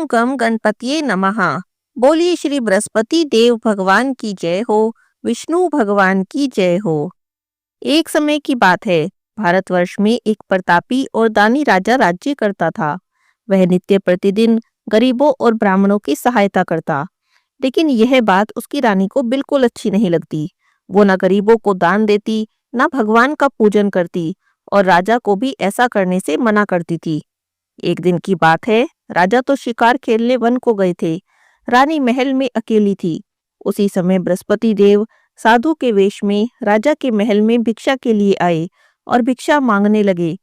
ओम गम गणपतिये नमः। बोलिए श्री बृहस्पति देव भगवान की जय हो, विष्णु भगवान की जय हो। एक समय की बात है, भारतवर्ष में एक प्रतापी और दानी राजा राज्य करता था। वह नित्य प्रतिदिन गरीबों और ब्राह्मणों की सहायता करता, लेकिन यह बात उसकी रानी को बिल्कुल अच्छी नहीं लगती। वो न गरीबों को दान देती, न भगवान का पूजन करती, और राजा को भी ऐसा करने से मना करती थी। एक दिन की बात है, राजा तो शिकार खेलने वन को गए थे। रानी महल में अकेली थी। उसी समय बृहस्पति देव साधु के वेश में राजा के महल में भिक्षा के लिए आए और भिक्षा मांगने लगे।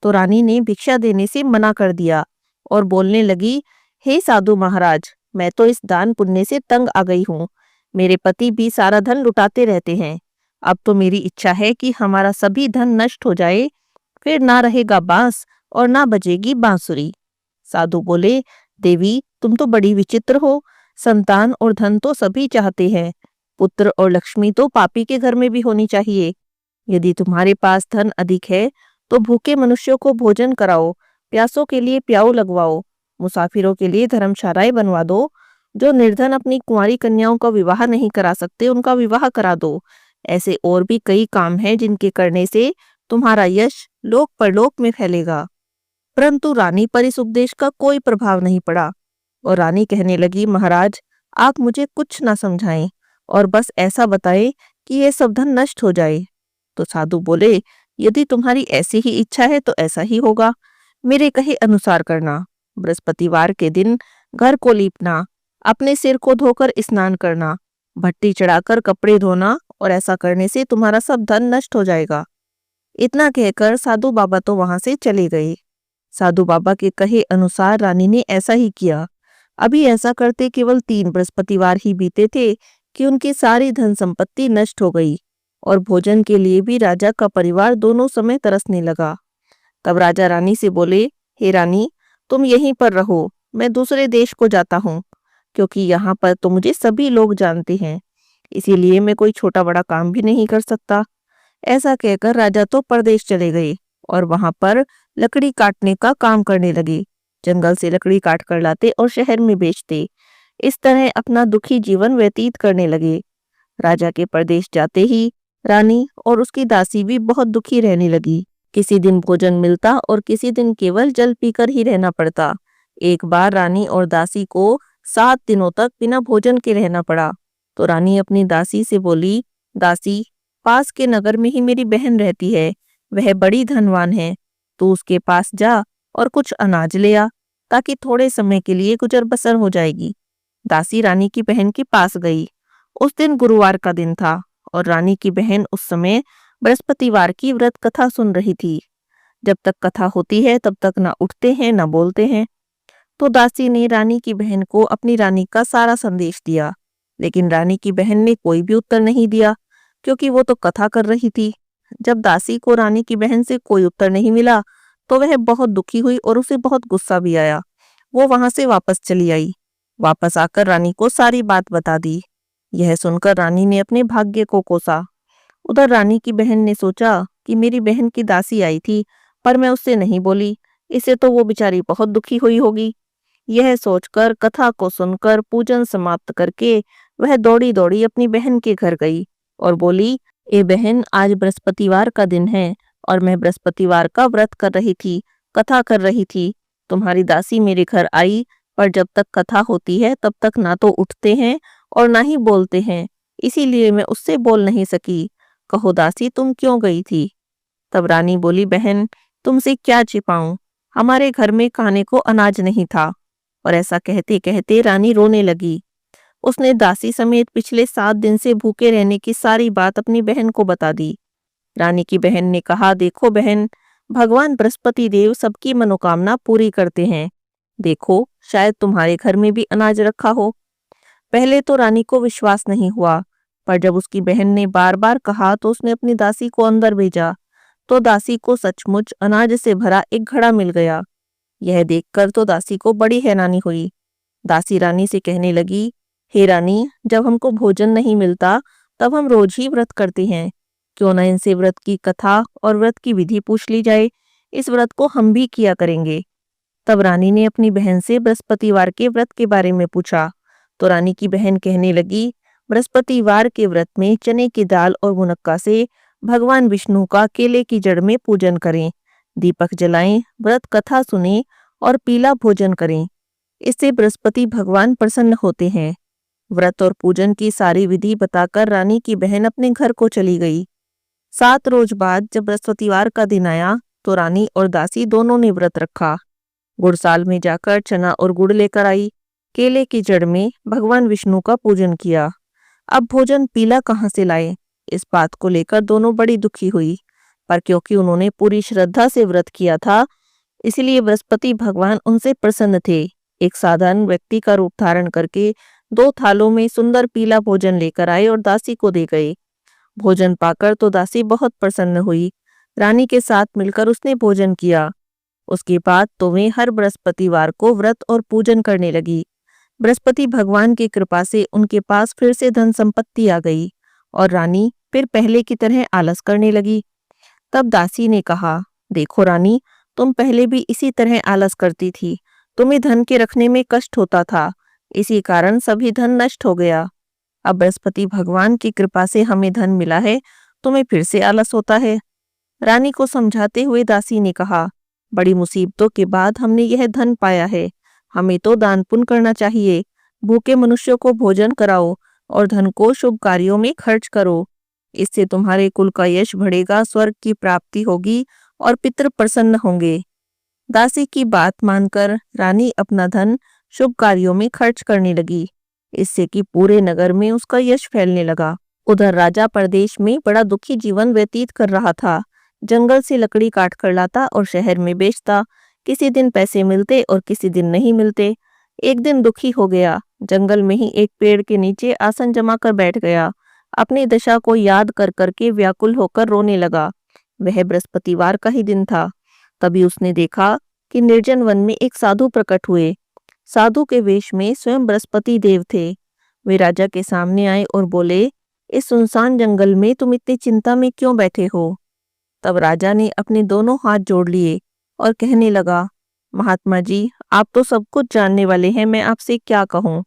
तो रानी ने भिक्षा देने से मना कर दिया और बोलने लगी, हे साधु महाराज, मैं तो इस दान पुण्य से तंग आ गई हूँ। मेरे पति भी सारा धन लुटाते रहते हैं। अब तो मेरी इच्छा है कि हमारा सभी धन नष्ट हो जाए, फिर ना रहेगा बांस और ना बजेगी बांसुरी। साधु बोले, देवी तुम तो बड़ी विचित्र हो। संतान और धन तो सभी चाहते हैं, पुत्र और लक्ष्मी तो पापी के घर में भी होनी चाहिए। यदि तुम्हारे पास धन अधिक है तो भूखे मनुष्यों को भोजन कराओ, प्यासों के लिए प्याऊ लगवाओ, मुसाफिरों के लिए धर्मशालाएं बनवा दो। जो निर्धन अपनी कुंवारी कन्याओं का विवाह नहीं करा सकते, उनका विवाह करा दो। ऐसे और भी कई काम हैं जिनके करने से तुम्हारा यश लोक परलोक में फैलेगा। परंतु रानी पर इस उपदेश का कोई प्रभाव नहीं पड़ा और रानी कहने लगी, महाराज आप मुझे कुछ ना समझाएं और बस ऐसा बताएं कि ये सब धन नष्ट हो जाए। तो साधु बोले, यदि तुम्हारी ऐसी ही इच्छा है तो ऐसा ही होगा। मेरे कहे अनुसार करना। बृहस्पतिवार के दिन घर को लीपना, अपने सिर को धोकर स्नान करना, भट्टी चढ़ाकर कपड़े धोना, और ऐसा करने से तुम्हारा सब धन नष्ट हो जाएगा। इतना कहकर साधु बाबा तो वहां से चले गए। साधु बाबा के कहे अनुसार रानी ने ऐसा ही किया। अभी ऐसा करते केवल 3 बृहस्पतिवार ही बीते थे कि उनकी सारी धन संपत्ति नष्ट हो गई और भोजन के लिए भी राजा का परिवार दोनों समय तरसने लगा। तब राजा रानी से बोले, हे रानी, तुम यहीं पर रहो, मैं दूसरे देश को जाता हूँ, क्योंकि यहाँ पर तो मुझे सभी लोग जानते हैं, इसीलिए मैं कोई छोटा बड़ा काम भी नहीं कर सकता। ऐसा कहकर राजा तो परदेश चले गए और वहां पर लकड़ी काटने का काम करने लगे। जंगल से लकड़ी काट कर लाते और शहर में बेचते। इस तरह अपना दुखी जीवन व्यतीत करने लगे। राजा के परदेश जाते ही रानी और उसकी दासी भी बहुत दुखी रहने लगी। किसी दिन भोजन मिलता और किसी दिन केवल जल पीकर ही रहना पड़ता। एक बार रानी और दासी को 7 दिनों तक बिना भोजन के रहना पड़ा। तो रानी अपनी दासी से बोली, दासी, पास के नगर में ही मेरी बहन रहती है, वह बड़ी धनवान है, तू उसके पास जा और कुछ अनाज ले आ, ताकि थोड़े समय के लिए गुजर बसर हो जाएगी। दासी रानी की बहन के पास गई। उस दिन गुरुवार का दिन था और रानी की बहन उस समय बृहस्पतिवार की व्रत कथा सुन रही थी। जब तक कथा होती है तब तक ना उठते हैं ना बोलते हैं। तो दासी ने रानी की बहन को अपनी रानी का सारा संदेश दिया, लेकिन रानी की बहन ने कोई भी उत्तर नहीं दिया, क्योंकि वो तो कथा कर रही थी। जब दासी को रानी की बहन से कोई उत्तर नहीं मिला तो वह बहुत दुखी हुई और उसे बहुत गुस्सा भी आया। वो वहां से वापस चली आई। वापस आकर रानी को सारी बात बता दी। यह सुनकर रानी ने अपने भाग्य को कोसा। उधर रानी की बहन ने सोचा कि मेरी बहन की दासी आई थी, पर मैं उससे नहीं बोली, इससे तो वो बेचारी बहुत दुखी हुई होगी। यह सोचकर कथा को सुनकर पूजन समाप्त करके वह दौड़ी दौड़ी अपनी बहन के घर गई और बोली, ए बहन, आज बृहस्पतिवार का दिन है और मैं बृहस्पतिवार का व्रत कर रही थी, कथा कर रही थी। तुम्हारी दासी मेरे घर आई, पर जब तक कथा होती है तब तक ना तो उठते हैं और ना ही बोलते हैं, इसीलिए मैं उससे बोल नहीं सकी। कहो दासी, तुम क्यों गई थी? तब रानी बोली, बहन, तुमसे क्या छिपाऊं, हमारे घर में खाने को अनाज नहीं था। और ऐसा कहते कहते रानी रोने लगी। उसने दासी समेत पिछले 7 दिन से भूखे रहने की सारी बात अपनी बहन को बता दी। रानी की बहन ने कहा, देखो बहन, भगवान बृहस्पति देव सबकी मनोकामना पूरी करते हैं। देखो, शायद तुम्हारे घर में भी अनाज रखा हो। पहले तो रानी को विश्वास नहीं हुआ, पर जब उसकी बहन ने बार बार कहा तो उसने अपनी दासी को अंदर भेजा। तो दासी को सचमुच अनाज से भरा एक घड़ा मिल गया। यह देखकर तो दासी को बड़ी हैरानी हुई। दासी रानी से कहने लगी, हे रानी, जब हमको भोजन नहीं मिलता तब हम रोज ही व्रत करते हैं, क्यों न इनसे व्रत की कथा और व्रत की विधि पूछ ली जाए, इस व्रत को हम भी किया करेंगे। तब रानी ने अपनी बहन से बृहस्पतिवार के व्रत के बारे में पूछा। तो रानी की बहन कहने लगी, बृहस्पतिवार के व्रत में चने की दाल और मुनक्का से भगवान विष्णु का केले की जड़ में पूजन करें, दीपक जलाएं, व्रत कथा सुनें और पीला भोजन करें। इससे बृहस्पति भगवान प्रसन्न होते हैं। व्रत और पूजन की सारी विधि बताकर रानी की बहन अपने घर को चली गई। 7 रोज बाद जब बृहस्पतिवार का दिन आया तो रानी और दासी दोनों ने व्रत रखा। गुड़साल में जाकर चना और गुड़ लेकर आई, केले की जड़ में भगवान विष्णु का पूजन किया। अब भोजन पीला कहाँ से लाए, इस बात को लेकर दोनों बड़ी दुखी हुई, पर क्योंकि उन्होंने पूरी श्रद्धा से व्रत किया था इसलिए बृहस्पति भगवान उनसे प्रसन्न थे। एक साधारण व्यक्ति का रूप धारण करके 2 थालों में सुंदर पीला भोजन लेकर आए और दासी को दे गए। भोजन पाकर तो दासी बहुत प्रसन्न हुई। रानी के साथ मिलकर उसने भोजन किया। उसके बाद तो वे हर बृहस्पतिवार को व्रत और पूजन करने लगी। बृहस्पति भगवान की कृपा से उनके पास फिर से धन संपत्ति आ गई और रानी फिर पहले की तरह आलस करने लगी। तब दासी ने कहा, देखो रानी, तुम पहले भी इसी तरह आलस करती थी। तुम्हें धन के रखने में कष्ट होता था, इसी कारण सभी धन नष्ट हो गया। अब बृहस्पति भगवान की कृपा से हमें धन मिला है, तुम्हें फिर से आलस होता है। रानी को समझाते हुए दासी ने कहा, बड़ी मुसीबतों के बाद हमने यह धन पाया है, हमें तो दान पुण्य करना चाहिए। भूखे मनुष्यों को भोजन कराओ और धन को शुभ कार्यों में खर्च करो। इससे तुम्हारे कुल का यश बढ़ेगा, स्वर्ग की प्राप्ति होगी और पितृ प्रसन्न होंगे। दासी की बात मानकर रानी अपना धन शुभ कार्यों में खर्च करने लगी, इससे कि पूरे नगर में उसका यश फैलने लगा। उधर राजा परदेश में बड़ा दुखी जीवन व्यतीत कर रहा था। जंगल से लकड़ी काट कर लाता और शहर में बेचता। किसी दिन पैसे मिलते और किसी दिन नहीं मिलते। एक दिन दुखी हो गया, जंगल में ही एक पेड़ के नीचे आसन जमा कर बैठ गया। अपनी दशा को याद कर करके व्याकुल होकर रोने लगा। वह बृहस्पतिवार का ही दिन था। तभी उसने देखा कि निर्जन वन में एक साधु प्रकट हुए। साधु के वेश में स्वयं बृहस्पति देव थे। वे राजा के सामने आए और बोले, इस सुनसान जंगल में तुम इतनी चिंता में क्यों बैठे हो? तब राजा ने अपने दोनों हाथ जोड़ लिए और कहने लगा, महात्मा जी, आप तो सब कुछ जानने वाले हैं, मैं आपसे क्या कहूँ।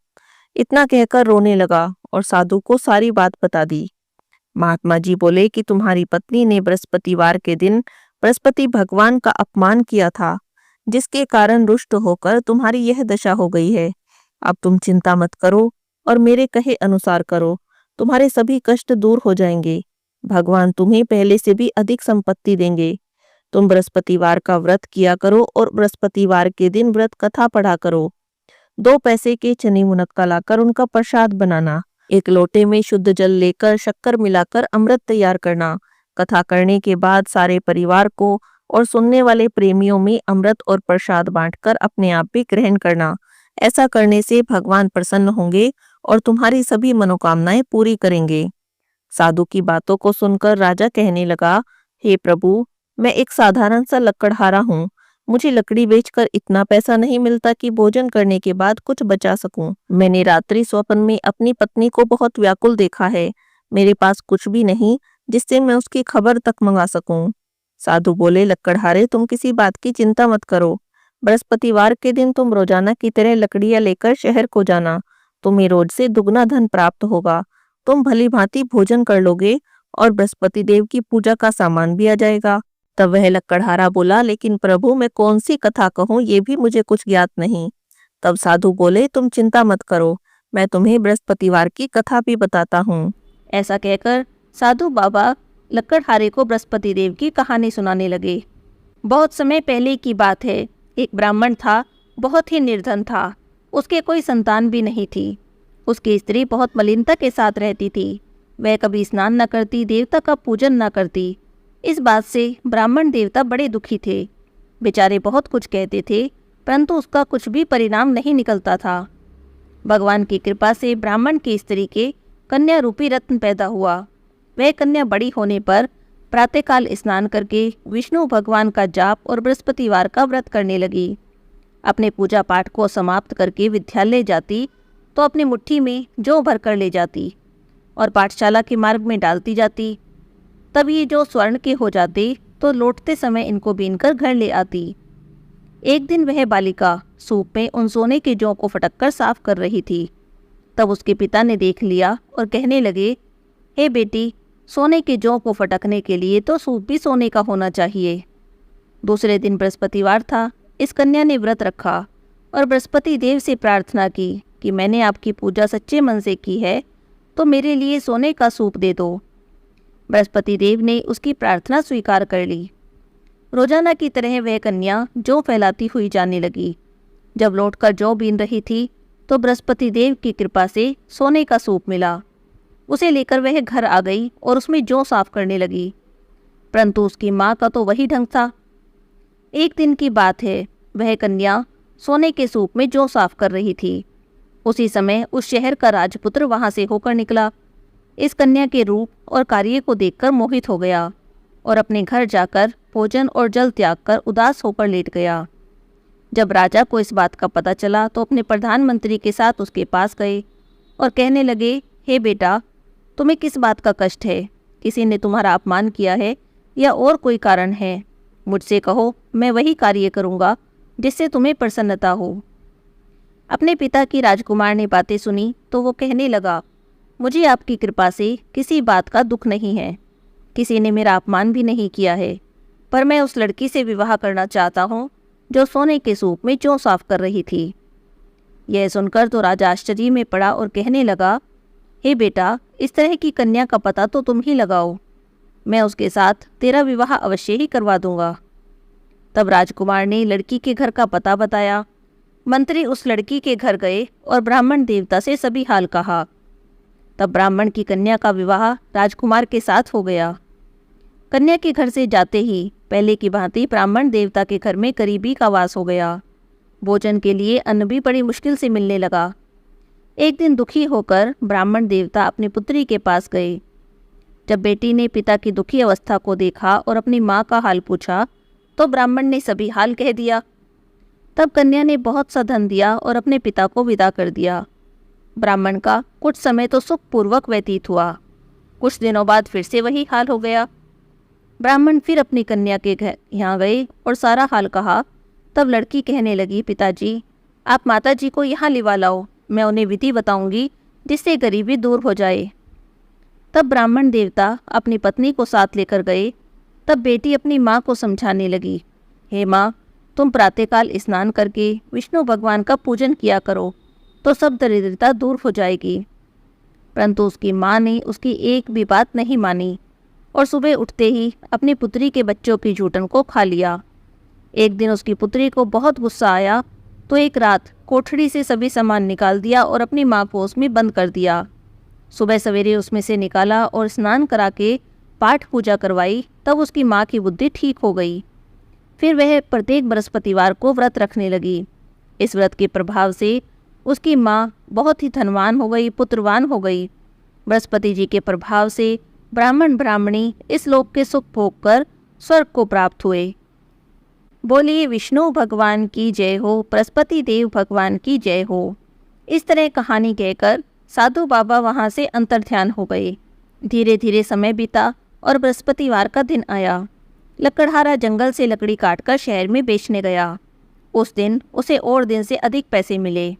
इतना कहकर रोने लगा और साधु को सारी बात बता दी। महात्मा जी बोले कि तुम्हारी पत्नी ने बृहस्पतिवार के दिन बृहस्पति भगवान का अपमान किया था, जिसके कारण रुष्ट होकर तुम्हारी यह दशा हो गई है। अब तुम चिंता मत करो और मेरे कहे अनुसार करो, तुम्हारे सभी कष्ट दूर हो जाएंगे। भगवान तुम्हें पहले से भी अधिक संपत्ति देंगे। तुम बृहस्पतिवार का व्रत किया करो और बृहस्पतिवार के दिन व्रत कथा पढ़ा करो। 2 पैसे के चने मुनक्का लाकर उनका प्रसाद बनाना। एक लोटे में शुद्ध जल लेकर शक्कर मिलाकर अमृत तैयार करना। कथा करने के बाद सारे परिवार को और सुनने वाले प्रेमियों में अमृत और प्रसाद बांटकर अपने आप भी ग्रहण करना। ऐसा करने से भगवान प्रसन्न होंगे और तुम्हारी सभी मनोकामनाएं पूरी करेंगे। साधु की बातों को सुनकर राजा कहने लगा, हे प्रभु, मैं एक साधारण सा लकड़हारा हूँ। मुझे लकड़ी बेचकर इतना पैसा नहीं मिलता कि भोजन करने के बाद कुछ बचा सकूं। मैंने रात्रि स्वप्न में अपनी पत्नी को बहुत व्याकुल देखा है। मेरे पास कुछ भी नहीं जिससे मैं उसकी खबर तक मंगा सकूं। साधु बोले, लकड़हारे, तुम किसी बात की चिंता मत करो। बृहस्पतिवार के दिन तुम रोजाना की तरह लकड़ियां लेकर शहर को जाना। तुम्हें रोज से दुगना धन प्राप्त होगा। तुम भली भांति भोजन कर लोगे और बृहस्पति देव की पूजा का सामान भी आ जाएगा। तब वह लकड़हारा बोला, लेकिन प्रभु, मैं कौन सी कथा कहूँ, ये भी मुझे कुछ ज्ञात नहीं। तब साधु बोले, तुम चिंता मत करो, मैं तुम्हें बृहस्पतिवार की कथा भी बताता हूँ। ऐसा कहकर साधु बाबा लकड़हारे को बृहस्पति देव की कहानी सुनाने लगे। बहुत समय पहले की बात है। एक ब्राह्मण था, बहुत ही निर्धन था। उसके कोई संतान भी नहीं थी। उसकी स्त्री बहुत मलिनता के साथ रहती थी। वह कभी स्नान न करती, देवता का पूजन न करती। इस बात से ब्राह्मण देवता बड़े दुखी थे। बेचारे बहुत कुछ कहते थे, परंतु उसका कुछ भी परिणाम नहीं निकलता था। भगवान की कृपा से ब्राह्मण की स्त्री के कन्या रूपी रत्न पैदा हुआ। वह कन्या बड़ी होने पर प्रातःकाल स्नान करके विष्णु भगवान का जाप और बृहस्पतिवार का व्रत करने लगी। अपने पूजा पाठ को समाप्त करके विद्यालय जाती तो अपनी मुट्ठी में जौ भर कर ले जाती और पाठशाला के मार्ग में डालती जाती। तब ये जो स्वर्ण के हो जाते तो लौटते समय इनको बीनकर घर ले आती। एक दिन वह बालिका सूप में उन सोने के जौ को फटककर साफ कर रही थी। तब उसके पिता ने देख लिया और कहने लगे, हे बेटी, सोने के जौ को फटकने के लिए तो सूप भी सोने का होना चाहिए। दूसरे दिन बृहस्पतिवार था। इस कन्या ने व्रत रखा और बृहस्पति देव से प्रार्थना की कि मैंने आपकी पूजा सच्चे मन से की है, तो मेरे लिए सोने का सूप दे दो। बृहस्पति देव ने उसकी प्रार्थना स्वीकार कर ली। रोजाना की तरह वह कन्या जौ फैलाती हुई जाने लगी। जब लौटकर जौ बीन रही थी तो बृहस्पति देव की कृपा से सोने का सूप मिला। उसे लेकर वह घर आ गई और उसमें जौ साफ करने लगी, परंतु उसकी माँ का तो वही ढंग था। एक दिन की बात है, वह कन्या सोने के सूप में जौ साफ कर रही थी। उसी समय उस शहर का राजपुत्र वहां से होकर निकला। इस कन्या के रूप और कार्य को देखकर मोहित हो गया और अपने घर जाकर भोजन और जल त्याग कर उदास होकर लेट गया। जब राजा को इस बात का पता चला तो अपने प्रधानमंत्री के साथ उसके पास गए और कहने लगे, हे बेटा, तुम्हें किस बात का कष्ट है? किसी ने तुम्हारा अपमान किया है या और कोई कारण है? मुझसे कहो, मैं वही कार्य करूँगा जिससे तुम्हें प्रसन्नता हो। अपने पिता की राजकुमार ने बातें सुनी तो वो कहने लगा, मुझे आपकी कृपा से किसी बात का दुख नहीं है। किसी ने मेरा अपमान भी नहीं किया है, पर मैं उस लड़की से विवाह करना चाहता हूँ जो सोने के सूप में जौ साफ कर रही थी। यह सुनकर तो राजा आश्चर्य में पड़ा और कहने लगा, हे बेटा, इस तरह की कन्या का पता तो तुम ही लगाओ। मैं उसके साथ तेरा विवाह अवश्य ही करवा दूंगा। तब राजकुमार ने लड़की के घर का पता बताया। मंत्री उस लड़की के घर गए और ब्राह्मण देवता से सभी हाल कहा। तब ब्राह्मण की कन्या का विवाह राजकुमार के साथ हो गया। कन्या के घर से जाते ही पहले की भांति ब्राह्मण देवता के घर में करीबी का वास हो गया। भोजन के लिए अन्न भी बड़ी मुश्किल से मिलने लगा। एक दिन दुखी होकर ब्राह्मण देवता अपनी पुत्री के पास गए। जब बेटी ने पिता की दुखी अवस्था को देखा और अपनी माँ का हाल पूछा तो ब्राह्मण ने सभी हाल कह दिया। तब कन्या ने बहुत सा धन दिया और अपने पिता को विदा कर दिया। ब्राह्मण का कुछ समय तो सुखपूर्वक व्यतीत हुआ। कुछ दिनों बाद फिर से वही हाल हो गया। ब्राह्मण फिर अपनी कन्या के घर यहाँ गए और सारा हाल कहा। तब लड़की कहने लगी, पिताजी, आप माताजी को यहाँ लिवा लाओ, मैं उन्हें विधि बताऊंगी जिससे गरीबी दूर हो जाए। तब ब्राह्मण देवता अपनी पत्नी को साथ लेकर गए। तब बेटी अपनी माँ को समझाने लगी, हे माँ, तुम प्रातःकाल स्नान करके विष्णु भगवान का पूजन किया करो तो सब दरिद्रता दूर हो जाएगी। परंतु उसकी माँ ने उसकी एक भी बात नहीं मानी और सुबह उठते ही अपनी पुत्री के बच्चों की जूठन को खा लिया। एक दिन उसकी पुत्री को बहुत गुस्सा आया तो एक रात कोठड़ी से सभी सामान निकाल दिया और अपनी माँ को उसमें बंद कर दिया। सुबह सवेरे उसमें से निकाला और स्नान करा के पाठ पूजा करवाई। तब उसकी माँ की बुद्धि ठीक हो गई। फिर वह प्रत्येक बृहस्पतिवार को व्रत रखने लगी। इस व्रत के प्रभाव से उसकी माँ बहुत ही धनवान हो गई, पुत्रवान हो गई। बृहस्पति जी के प्रभाव से ब्राह्मण ब्राह्मणी इस लोक के सुख भोग कर स्वर्ग को प्राप्त हुए। बोलिए विष्णु भगवान की जय हो, बृहस्पति देव भगवान की जय हो। इस तरह कहानी कहकर साधु बाबा वहाँ से अंतर्ध्यान हो गए। धीरे धीरे समय बीता और बृहस्पतिवार का दिन आया। लकड़हारा जंगल से लकड़ी काटकर शहर में बेचने गया। उस दिन उसे और दिन से अधिक पैसे मिले।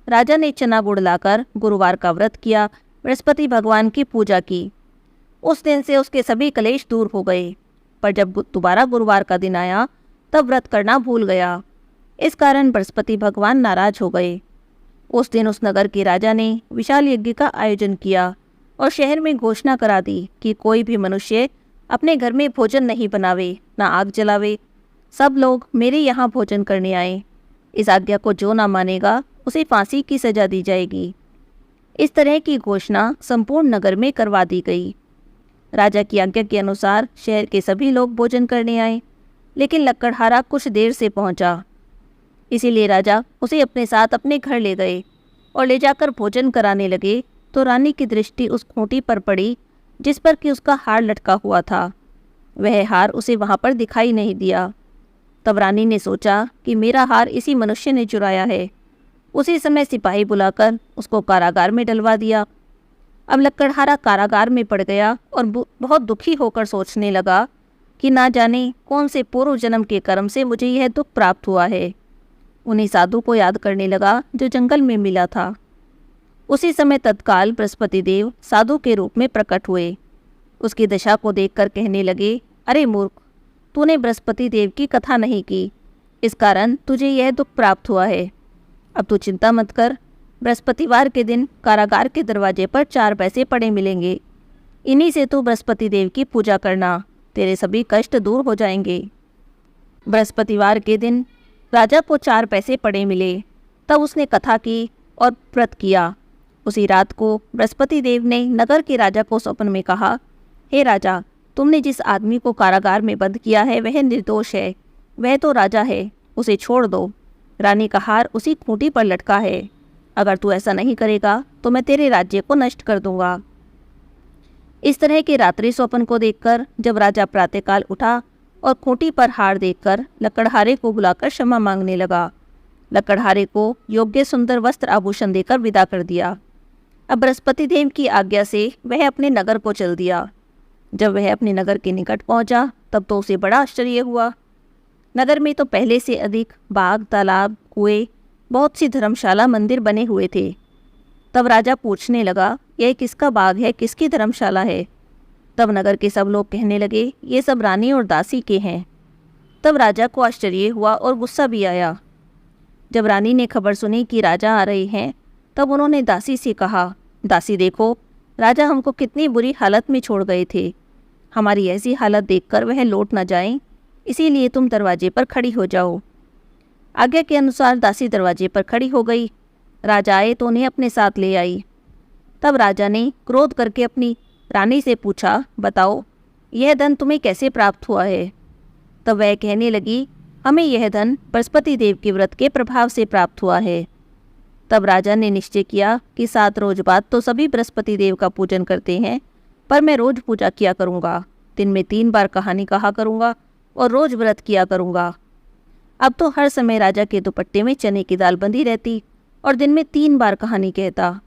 राजा ने चना गुड़ लाकर गुरुवार का व्रत किया, बृहस्पति भगवान की पूजा की। उस दिन से उसके सभी कलेश दूर हो गए। पर जब दोबारा गुरुवार का दिन आया तब व्रत करना भूल गया। इस कारण बृहस्पति भगवान नाराज हो गए। उस दिन उस नगर के राजा ने विशाल यज्ञ का आयोजन किया और शहर में घोषणा करा दी कि कोई भी मनुष्य अपने घर में भोजन नहीं बनावे, ना आग जलावे। सब लोग मेरे यहाँ भोजन करने आए। इस आज्ञा को जो ना मानेगा उसे फांसी की सजा दी जाएगी। इस तरह की घोषणा संपूर्ण नगर में करवा दी गई। राजा की आज्ञा के अनुसार शहर के सभी लोग भोजन करने आए, लेकिन लकड़हारा कुछ देर से पहुंचा। इसीलिए राजा उसे अपने साथ अपने घर ले गए और ले जाकर भोजन कराने लगे तो रानी की दृष्टि उस खूंटी पर पड़ी जिस पर कि उसका हार लटका हुआ था। वह हार उसे वहां पर दिखाई नहीं दिया। तब रानी ने सोचा कि मेरा हार इसी मनुष्य ने चुराया है। उसी समय सिपाही बुलाकर उसको कारागार में डलवा दिया। अब लकड़हारा कारागार में पड़ गया और बहुत दुखी होकर सोचने लगा कि ना जाने कौन से पूर्व जन्म के कर्म से मुझे यह दुख प्राप्त हुआ है। उन्हीं साधु को याद करने लगा जो जंगल में मिला था। उसी समय तत्काल बृहस्पति देव साधु के रूप में प्रकट हुए। उसकी दशा को देखकर कहने लगे, अरे मूर्ख, तूने बृहस्पति देव की कथा नहीं की, इस कारण तुझे यह दुख प्राप्त हुआ है। अब तू चिंता मत कर, बृहस्पतिवार के दिन कारागार के दरवाजे पर 4 पैसे पड़े मिलेंगे। इन्हीं से तू बृहस्पति देव की पूजा करना, तेरे सभी कष्ट दूर हो जाएंगे। बृहस्पतिवार के दिन राजा को 4 पैसे पड़े मिले। तब उसने कथा की और व्रत किया। उसी रात को बृहस्पति देव ने नगर के राजा को स्वप्न में कहा, हे राजा, तुमने जिस आदमी को कारागार में बंद किया है वह निर्दोष है, वह तो राजा है, उसे छोड़ दो। रानी का हार उसी खूंटी पर लटका है। अगर तू ऐसा नहीं करेगा तो मैं तेरे राज्य को नष्ट कर दूंगा। इस तरह के रात्रि स्वप्न को देखकर जब राजा प्रातःकाल उठा और खूंटी पर हार देखकर लकड़हारे को बुलाकर क्षमा मांगने लगा। लकड़हारे को योग्य सुंदर वस्त्र आभूषण देकर विदा कर दिया। अब बृहस्पति देव की आज्ञा से वह अपने नगर को चल दिया। जब वह अपने नगर के निकट पहुंचा तब तो उसे बड़ा आश्चर्य हुआ। नगर में तो पहले से अधिक बाग, तालाब, कुएं, बहुत सी धर्मशाला, मंदिर बने हुए थे। तब राजा पूछने लगा, यह किसका बाग है, किसकी धर्मशाला है? तब नगर के सब लोग कहने लगे, ये सब रानी और दासी के हैं। तब राजा को आश्चर्य हुआ और गुस्सा भी आया। जब रानी ने खबर सुनी कि राजा आ रहे हैं तब उन्होंने दासी से कहा, दासी देखो, राजा हमको कितनी बुरी हालत में छोड़ गए थे। हमारी ऐसी हालत देखकर वह लौट न जाएं, इसीलिए तुम दरवाजे पर खड़ी हो जाओ। आज्ञा के अनुसार दासी दरवाजे पर खड़ी हो गई। राजा आए तो उन्हें अपने साथ ले आई। तब राजा ने क्रोध करके अपनी रानी से पूछा, बताओ यह धन तुम्हें कैसे प्राप्त हुआ है? तब वह कहने लगी, हमें यह धन बृहस्पति देव के व्रत के प्रभाव से प्राप्त हुआ है। तब राजा ने निश्चय किया कि 7 रोज बाद तो सभी बृहस्पति देव का पूजन करते हैं, पर मैं रोज पूजा किया करूँगा, दिन में 3 बार कहानी कहा करूँगा और रोज व्रत किया करूँगा। अब तो हर समय राजा के दुपट्टे में चने की दाल बंधी रहती और दिन में 3 बार कहानी कहता।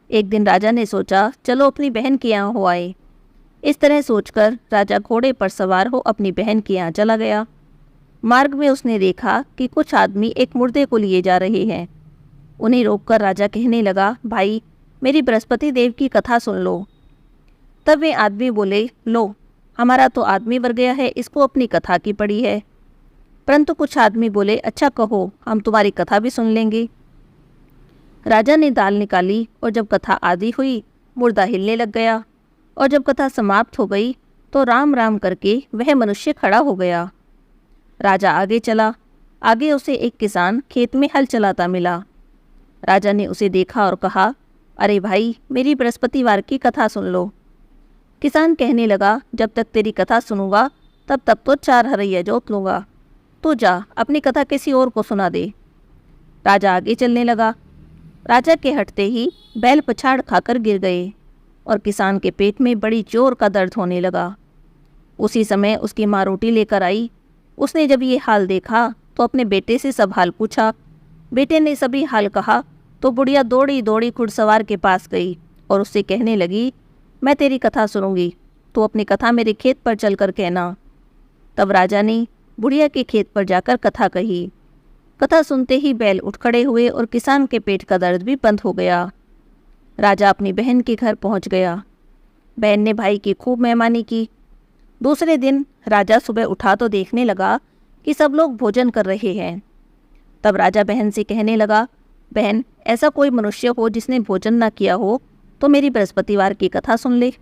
एक दिन राजा ने सोचा, चलो अपनी बहन के यहाँ हो आए। इस तरह सोचकर राजा घोड़े पर सवार हो अपनी बहन के यहाँ चला गया। मार्ग में उसने देखा कि कुछ आदमी एक मुर्दे को लिए जा रहे हैं। उन्हें रोककर राजा कहने लगा, भाई, मेरी बृहस्पति देव की कथा सुन लो। तब वे आदमी बोले, लो, हमारा तो आदमी मर गया है, इसको अपनी कथा की पड़ी है। परंतु कुछ आदमी बोले, अच्छा कहो, हम तुम्हारी कथा भी सुन लेंगे। राजा ने दाल निकाली और जब कथा आदि हुई, मुर्दा हिलने लग गया और जब कथा समाप्त हो गई तो राम राम करके वह मनुष्य खड़ा हो गया। राजा आगे चला। आगे उसे एक किसान खेत में हल चलाता मिला। राजा ने उसे देखा और कहा, अरे भाई, मेरी बृहस्पतिवार की कथा सुन लो। किसान कहने लगा, जब तक तेरी कथा सुनूंगा तब तक तो 4 हरैया जोत लूँगा। तू जा, अपनी कथा किसी और को सुना दे। राजा आगे चलने लगा। राजा के हटते ही बैल पछाड़ खाकर गिर गए और किसान के पेट में बड़ी जोर का दर्द होने लगा। उसी समय उसकी माँ रोटी लेकर आई। उसने जब ये हाल देखा तो अपने बेटे से सब हाल पूछा। बेटे ने सभी हाल कहा तो बुढ़िया दौड़ी दौड़ी घुड़सवार के पास गई और उससे कहने लगी, मैं तेरी कथा सुनूंगी, तो अपनी कथा मेरे खेत पर चलकर कहना। तब राजा ने बुढ़िया के खेत पर जाकर कथा कही। कथा सुनते ही बैल उठ खड़े हुए और किसान के पेट का दर्द भी बंद हो गया। राजा अपनी बहन के घर पहुंच गया। बहन ने भाई की खूब मेहमानी की। दूसरे दिन राजा सुबह उठा तो देखने लगा कि सब लोग भोजन कर रहे हैं। तब राजा बहन से कहने लगा, बहन, ऐसा कोई मनुष्य हो जिसने भोजन ना किया हो तो मेरी बृहस्पतिवार की कथा सुन ले।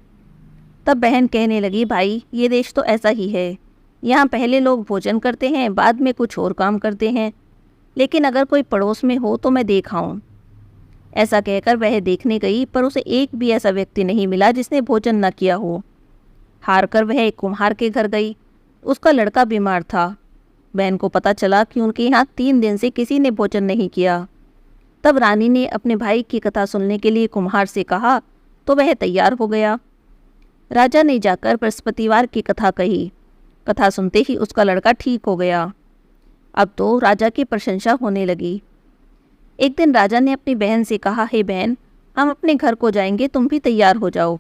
तब बहन कहने लगी, भाई, ये देश तो ऐसा ही है, यहाँ पहले लोग भोजन करते हैं, बाद में कुछ और काम करते हैं, लेकिन अगर कोई पड़ोस में हो तो मैं देख आऊं। ऐसा कहकर वह देखने गई, पर उसे एक भी ऐसा व्यक्ति नहीं मिला जिसने भोजन न किया हो। हार कर वह एक कुम्हार के घर गई। उसका लड़का बीमार था। बहन को पता चला कि उनके यहाँ 3 दिन से किसी ने भोजन नहीं किया। तब रानी ने अपने भाई की कथा सुनने के लिए कुम्हार से कहा तो वह तैयार हो गया। राजा ने जाकर बृहस्पतिवार की कथा कही। कथा सुनते ही उसका लड़का ठीक हो गया। अब तो राजा की प्रशंसा होने लगी। एक दिन राजा ने अपनी बहन से कहा, हे बहन, हम अपने घर को जाएंगे, तुम भी तैयार हो जाओ।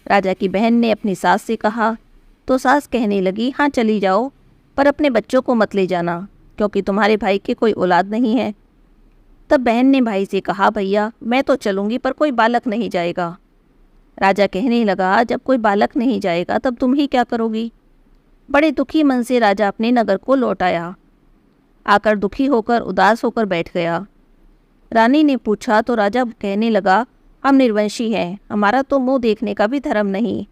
राजा की बहन ने अपनी सास से कहा तो सास कहने लगी, हाँ चली जाओ, पर अपने बच्चों को मत ले जाना, क्योंकि तुम्हारे भाई की कोई औलाद नहीं है। तब बहन ने भाई से कहा, भैया मैं तो चलूँगी, पर कोई बालक नहीं जाएगा। राजा कहने लगा, जब कोई बालक नहीं जाएगा तब तुम ही क्या करोगी। बड़े दुखी मन से राजा अपने नगर को लौट आया। आकर दुखी होकर उदास होकर बैठ गया। रानी ने पूछा तो राजा कहने लगा, हम निर्वंशी हैं, हमारा तो मुंह देखने का भी धर्म नहीं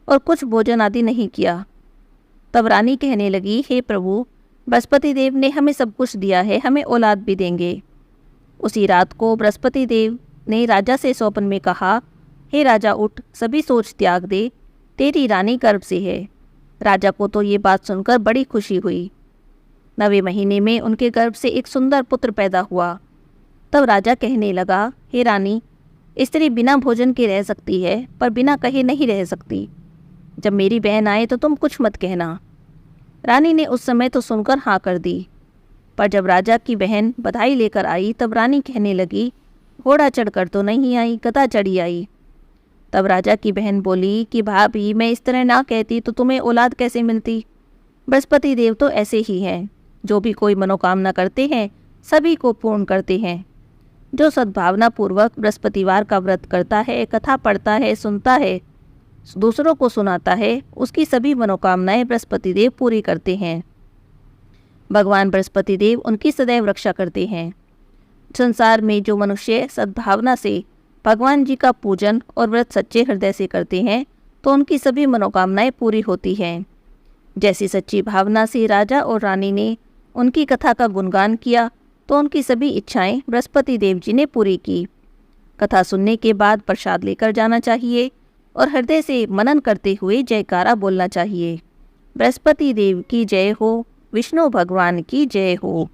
और कुछ भोजन आदि नहीं किया। तब रानी कहने लगी, हे प्रभु, बृहस्पति देव ने हमें सब कुछ दिया है, हमें औलाद भी देंगे। उसी रात को बृहस्पति देव ने राजा से स्वप्न में कहा, हे राजा उठ, सभी सोच त्याग दे, तेरी रानी गर्भ से है। राजा को तो ये बात सुनकर बड़ी खुशी हुई। 9वें महीने में उनके गर्भ से एक सुंदर पुत्र पैदा हुआ। तब राजा कहने लगा, हे रानी, स्त्री बिना भोजन के रह सकती है, पर बिना कहे नहीं रह सकती। जब मेरी बहन आए तो तुम कुछ मत कहना। रानी ने उस समय तो सुनकर हाँ कर दी, पर जब राजा की बहन बधाई लेकर आई तब रानी कहने लगी, घोड़ा चढ़कर तो नहीं आई, गधा चढ़ी आई। तब राजा की बहन बोली कि भाभी, मैं इस तरह ना कहती तो तुम्हें औलाद कैसे मिलती। बृहस्पति देव तो ऐसे ही हैं, जो भी कोई मनोकामना करते हैं सभी को पूर्ण करते हैं। जो सद्भावना पूर्वक बृहस्पतिवार का व्रत करता है, कथा पढ़ता है, सुनता है, दूसरों को सुनाता है, उसकी सभी मनोकामनाएं बृहस्पति देव पूरी करते हैं। भगवान बृहस्पति देव उनकी सदैव रक्षा करते हैं। संसार में जो मनुष्य सद्भावना से भगवान जी का पूजन और व्रत सच्चे हृदय से करते हैं तो उनकी सभी मनोकामनाएं पूरी होती हैं। जैसी सच्ची भावना से राजा और रानी ने उनकी कथा का गुणगान किया तो उनकी सभी इच्छाएं बृहस्पति देव जी ने पूरी की। कथा सुनने के बाद प्रसाद लेकर जाना चाहिए और हृदय से मनन करते हुए जयकारा बोलना चाहिए। बृहस्पति देव की जय हो, विष्णु भगवान की जय हो।